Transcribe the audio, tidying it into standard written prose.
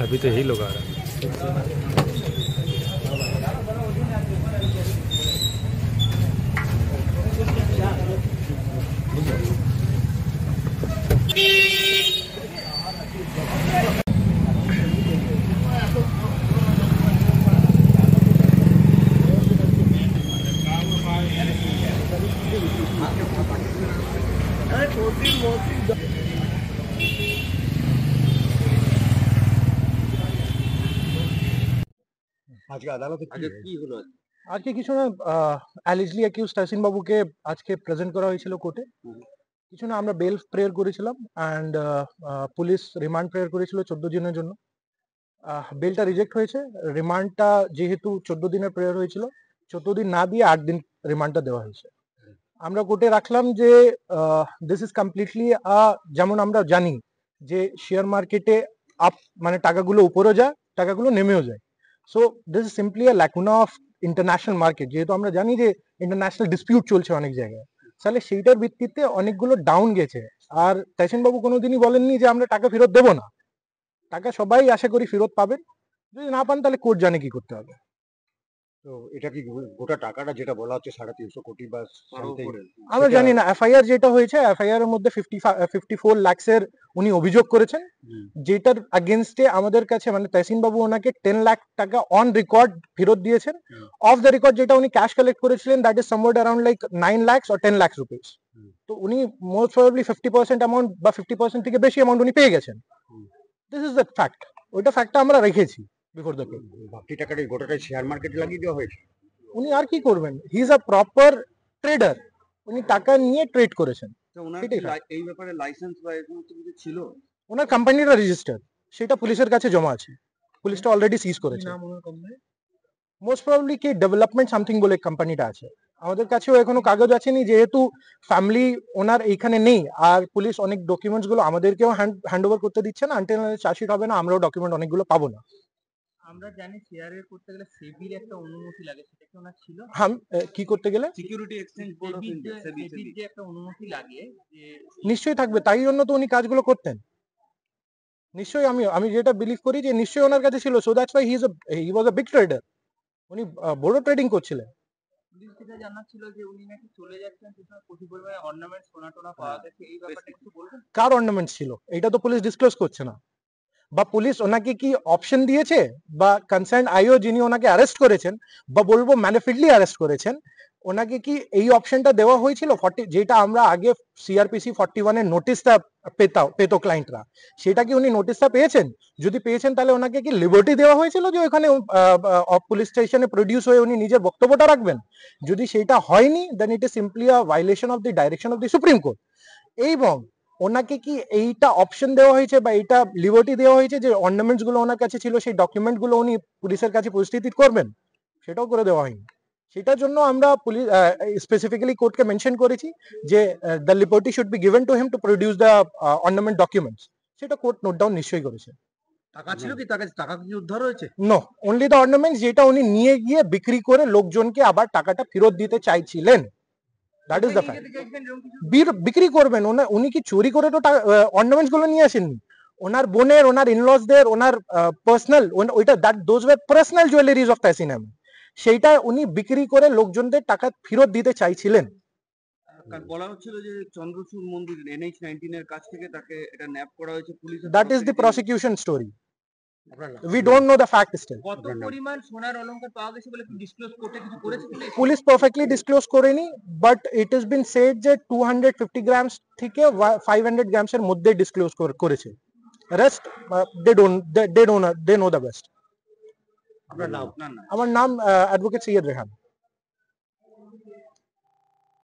अभी तो यही लोग आ रहे हैं। আজকে আদালতে কি হলো? আজকে কিছু না, অ্যালিজলি অ্যাকিউজ তাহসিন বাবুকে আজকে প্রেজেন্ট করা হয়েছিল কোর্টে। কিছু না, আমরা বেল প্রেয়ার করেছিলাম অ্যান্ড পুলিশ রিমান্ড প্রেয়ার করেছিল 14 দিনের জন্য। বেলটা রিজেক্ট হয়েছে। রিমান্ডটা যেহেতু 14 দিনের প্রেয়ার হয়েছিল, 14 দিন না দিয়ে 8 দিন রিমান্ডটা দেওয়া হয়েছে। আমরা কোর্টে রাখলাম যে দিস ইজ কমপ্লিটলি, যেমন আমরা জানি যে শেয়ার মার্কেটে আপ মানে টাকাগুলো উপরেও যায়, টাকাগুলো নেমেও যায়। So this is simply a lacuna of international market. যেহেতু আমরা জানি যে ইন্টারন্যাশনাল ডিসপিউট চলছে অনেক জায়গায়, তাহলে সেইটার ভিত্তিতে অনেকগুলো ডাউন গেছে। আর তাহসিন বাবু কোনোদিনই বলেননি যে আমরা টাকা ফেরত দেবো না। টাকা সবাই আশা করি ফেরত পাবেন। যদি না পান তাহলে কোর্ট জানে কি করতে হবে। তো এটা কি গোটা টাকাটা যেটা বলা হচ্ছে 350 কোটি বা আমরা জানি না। এফআইআর যেটা হয়েছে, এফআইআর এর মধ্যে 54 লাখের উনি অভিযোগ করেছেন, যেটার এগেইনস্টে আমাদের কাছে মানে তাহসিন বাবু ওনাকে 10 লাখ টাকা অন রেকর্ড ফেরত দিয়েছেন। অফ দ্য রেকর্ড যেটা উনি ক্যাশ কালেক্ট করেছিলেন, that is somewhere around like 9 lakhs or 10 lakhs rupees. তো উনি মোস্ট প্রবাবলি 50% অ্যামাউন্ট বা 50% থেকে বেশি অ্যামাউন্ট উনি পেয়ে গেছেন। This is the fact. ওইটা ফ্যাক্টটা আমরা রেখেছি বিফোর দ্য কোর্ট। বাকি টাকাটা গোটাটাই শেয়ার মার্কেটে লাগিয়ে দেওয়া হয়েছে। উনি আর কি করবেন? He is a proper trader. উনি টাকা নিয়ে ট্রেড করেছেন। এই ব্যাপারে লাইসেন্স বা এরকম কিছু ছিল? ওনার কোম্পানিটা রেজিস্টার, সেটা পুলিশের কাছে জমা আছে। পুলিশটা অলরেডি সিজ করেছে। মোস্ট প্রবাবলি কি ডেভেলপমেন্ট সামথিং বলে কোম্পানিটা আছে। আমাদের কাছেও এখনো কাগজ আসেনি, যেহেতু ফ্যামিলি ওনার এইখানে নেই। আর পুলিশ অনেক ডকুমেন্টস গুলো আমাদেরকেও হ্যান্ড ওভার করতে দিচ্ছে না। আনটিল চার্জশিট হবে না, আমরাও ডকুমেন্ট অনেকগুলো পাবো না। আমরা জানি শেয়ারের করতে গেলে সেবির একটা অনুমতি লাগে, সেটা কি ওনার ছিল? হ্যাঁ, কি করতে গেলে security exchange board of India, সেবির যে একটা অনুমতি লাগে, যে নিশ্চয়ই থাকবে। তাই জন্য তো উনি কাজগুলো করতেন। নিশ্চয়ই আমি যেটা বিলিভ করি যে নিশ্চয়ই ওনার কাছে ছিল। So that's why he was a big trader. উনি বড় ট্রেডিং করছিলেন। পুলিশ যেটা জানাচ্ছিল যে উনি নাকি চলে যাচ্ছেন, সেখানে প্রচুর পরিমাণে অর্নামেন্টস সোনা টোনা পাওয়া গেছে। এই ব্যাপারটা কিছু বলবেন? কার অর্নামেন্টস ছিল এটা তো পুলিশ ডিসক্লোজ করছে না। বা পুলিশ ওনাকে কি অপশন দিয়েছে, বা কনসার্ন আইও যিনি ওনাকে অ্যারেস্ট করেছেন, বা বলবো ম্যানিফেস্টলি অ্যারেস্ট করেছেন, ওনাকে কি এই অপশনটা দেওয়া হয়েছিল? যেটা আমরা আগে সিআরপিসি 41 এর নোটিশটা পেত ক্লায়েন্টরা, সেটা কি উনি নোটিশটা পেয়েছেন? যদি পেয়েছেন তাহলে ওনাকে কি লিবার্টি দেওয়া হয়েছিল যে ওখানে পুলিশ স্টেশনে প্রডিউস হয়ে উনি নিজের বক্তব্যটা রাখবেন? যদি সেটা হয়নি, then it is simply a violation of the direction of the supreme court. এবং ওনাকে কি এইটা অপশন দেওয়া হয়েছে বা এইটা লিবার্টি দেওয়া হয়েছে যে অর্নামেন্টস গুলো ওনার কাছে ছিল সেই ডকুমেন্ট গুলো উনি পুলিশের কাছে পরিস্থিতি করবেন? সেটাও করে দেওয়া হয়নি। সেটার জন্য আমরা পুলিশ স্পেসিফিক্যালি কোর্টকে মেনশন করেছি যে the liberty should be given to him to produce the ornament documents. সেটা কোর্ট নোট ডাউন নিশ্চয়ই করেছে। টাকা ছিল কি, তার কাছে টাকা কি উদ্ধার হয়েছে? নো, অনলি দ্য অর্নামেন্টস, যেটা উনি নিয়ে গিয়ে বিক্রি করে লোকজনকে আবার টাকাটা ফেরত দিতে চাইছিলেন। That is the fact. বিক্রি করবেন উনি কি চুরি করে তো অর্নামেন্টস গুলো নিয়ে আসেননি। ওনার বোনের, ওনার ইনলসদের, ওনার পার্সোনাল, ওইটা those were personal jewelleries of Tahsin Ahmed, সেইটা উনি বিক্রি করে লোকজনদের টাকা ফেরত দিতে চাইছিলেন। বলা হচ্ছিল যে চন্দ্রচূড় মন্দির NH-19 এর কাছ থেকে তাকে এটা ন্যাপ করা হয়েছে police. That is the prosecution story. We don't know the fact still. কত পরিমাণ সোনার অলংকার পাওয়া গেছে বলে ডিসক্লোজ করতে কিছু করেছে পুলিশ পারফেক্টলি ডিসক্লোজ করেনি, but it is been said যে 250 গ্রামস থেকে 500 গ্রামস এর মধ্যে ডিসক্লোজ করেছে। Rest they know the best. আপনার নাম? আমার নাম অ্যাডভোকেট সৈয়দ রেহান।